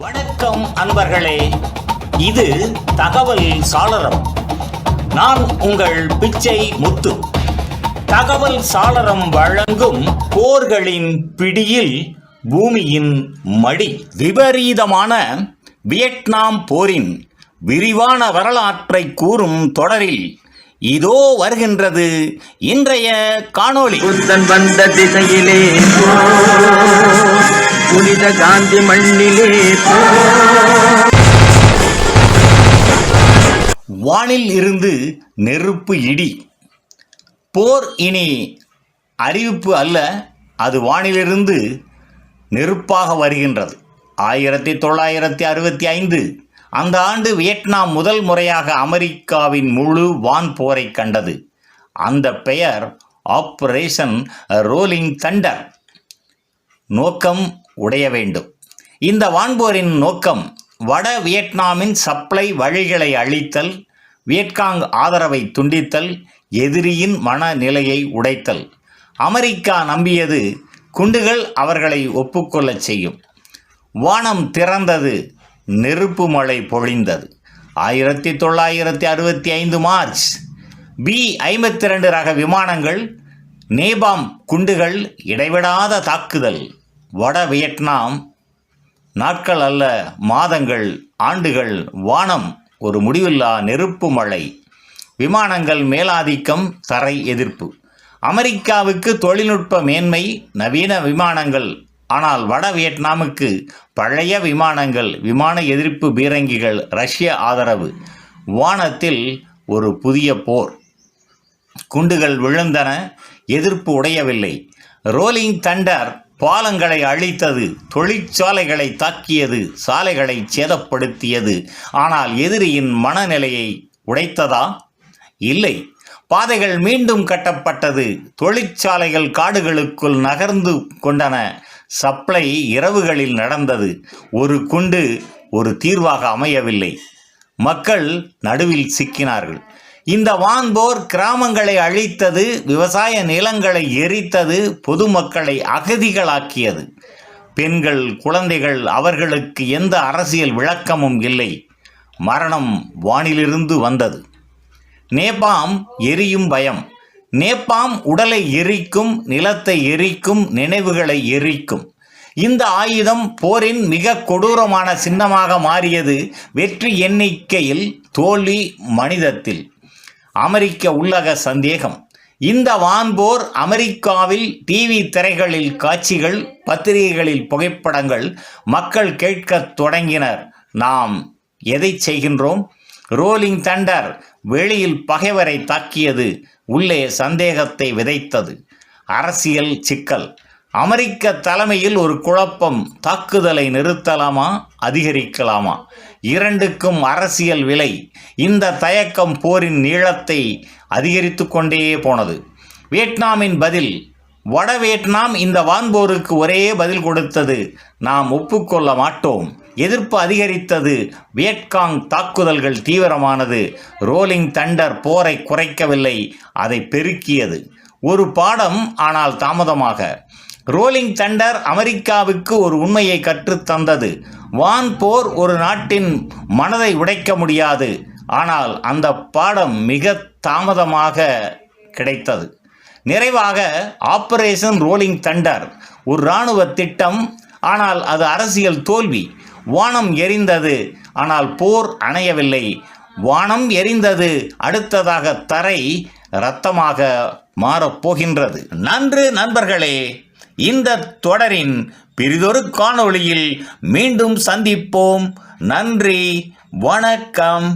வணக்கம் அன்பர்களே, இது தகவல் சாளரம். நான் உங்கள் பிச்சை முத்து. தகவல் சாளரம் வழங்கும் போர்களின் பிடியில் பூமியின் மடி. விபரீதமான வியட்நாம் போரின் விரிவான வரலாற்றை கூறும் தொடரில் இதோ வருகின்றது இன்றைய காணொளி. புத்தன் வந்த திசையிலே புனித காந்தி மண்ணிலே. வானில் இருந்து நெருப்பு இடி. போர் இனி அறிவிப்பு அல்ல, அது வானிலிருந்து நெருப்பாக வருகின்றது. 1965 அந்த ஆண்டு வியட்நாம் முதல் முறையாக அமெரிக்காவின் முழு வான் போரை கண்டது. அந்த பெயர் ஆபரேஷன் ரோலிங் தண்டர். நோக்கம் உடைய வேண்டும். இந்த வான்போரின் நோக்கம் வட வியட்நாமின் சப்ளை வழிகளை அழித்தல், வியட்காங் ஆதரவை துண்டித்தல், எதிரியின் மனநிலையை உடைத்தல். அமெரிக்கா நம்பியது குண்டுகள் அவர்களை ஒப்புக்கொள்ளச் செய்யும். வானம் திறந்தது, நெருப்பு மழை பொழிந்தது. 1965 மார்ச் B-52 ரக விமானங்கள், நேபாம் குண்டுகள், இடைவிடாத தாக்குதல். வட வியட்நாம் நாட்கள் அல்ல, மாதங்கள், ஆண்டுகள். வானம் ஒரு முடிவில்லா நெருப்பு மழை. விமானங்கள் மேலாதிக்கம், தரை எதிர்ப்பு. அமெரிக்காவுக்கு தொழில்நுட்ப மேன்மை, நவீன விமானங்கள். ஆனால் வட வியட்நாமுக்கு பழைய விமானங்கள், விமான எதிர்ப்பு பீரங்கிகள், ரஷ்ய ஆதரவு. வானத்தில் ஒரு புதிய போர். குண்டுகள் விழுந்தன, எதிர்ப்பு உடையவில்லை. ரோலிங் தண்டர் பாலங்களை அழித்தது, தொழிற்சாலைகளை தாக்கியது, சாலைகளை சேதப்படுத்தியது. ஆனால் எதிரியின் மனநிலையை உடைத்ததா? இல்லை. பாதைகள் மீண்டும் கட்டப்பட்டது. தொழிற்சாலைகள் காடுகளுக்குள் நகர்ந்து கொண்டன. சப்ளை இரவுகளில் நடந்தது. ஒரு குண்டு ஒரு தீர்வாக அமையவில்லை. மக்கள் நடுவில் சிக்கினார்கள். இந்த வான்போர் கிராமங்களை அழித்தது, விவசாய நிலங்களை எரித்தது, பொதுமக்களை அகதிகளாக்கியது. பெண்கள், குழந்தைகள், அவர்களுக்கு எந்த அரசியல் விளக்கமும் இல்லை. மரணம் வானிலிருந்து வந்தது. நேபாம் எரியும் பயம். நேபாம் உடலை எரிக்கும், நிலத்தை எரிக்கும், நினைவுகளை எரிக்கும். இந்த ஆயுதம் போரின் மிக கொடூரமான சின்னமாக மாறியது. வெற்றி எண்ணிக்கையில், தோல்வி மனிதத்தில். அமெரிக்க உள்ளக சந்தேகம். இந்த வான்போர் அமெரிக்காவில் டிவி திரைகளில் காட்சிகள், பத்திரிகைகளில் புகைப்படங்கள். மக்கள் கேட்கத் தொடங்கினர், நாம் எதை செய்கின்றோம்? ரோலிங் தண்டர் வெளியில் பகைவரை தாக்கியது, உள்ளே சந்தேகத்தை விதைத்தது. அரசியல் சிக்கல். அமெரிக்க தலைமையில் ஒரு குழப்பம். தாக்குதலை நிறுத்தலாமா, அதிகரிக்கலாமா? இரண்டுக்கும் அரசியல் விலை. இந்த தயக்கம் போரின் நீளத்தை அதிகரித்து கொண்டே போனது. வியட்நாமின் பதில். வட வியட்நாம் இந்த வான்போருக்கு ஒரே பதில் கொடுத்தது, நாம் ஒப்புக்கொள்ள மாட்டோம். எதிர்ப்பு அதிகரித்தது. வியட்காங் தாக்குதல்கள் தீவிரமானது. ரோலிங் தண்டர் போரை குறைக்கவில்லை, அதை பெருக்கியது. ஒரு பாடம், ஆனால் தாமதமாக. ரோலிங் தண்டர் அமெரிக்காவுக்கு ஒரு உண்மையை கற்றுத்தந்தது. வான் போர் ஒரு நாட்டின் மனதை உடைக்க முடியாது. ஆனால் அந்த பாடம் மிக தாமதமாக கிடைத்தது. நிறைவாக, ஆபரேஷன் ரோலிங் தண்டர் ஒரு இராணுவ திட்டம், ஆனால் அது அரசியல் தோல்வி. வானம் எரிந்தது, ஆனால் போர் அணையவில்லை. வானம் எரிந்தது, அடுத்ததாக தரை இரத்தமாக மாறப்போகின்றது. நன்று நண்பர்களே, இந்த தொடரின் பிறிதொரு காணொளியில் மீண்டும் சந்திப்போம். நன்றி, வணக்கம்.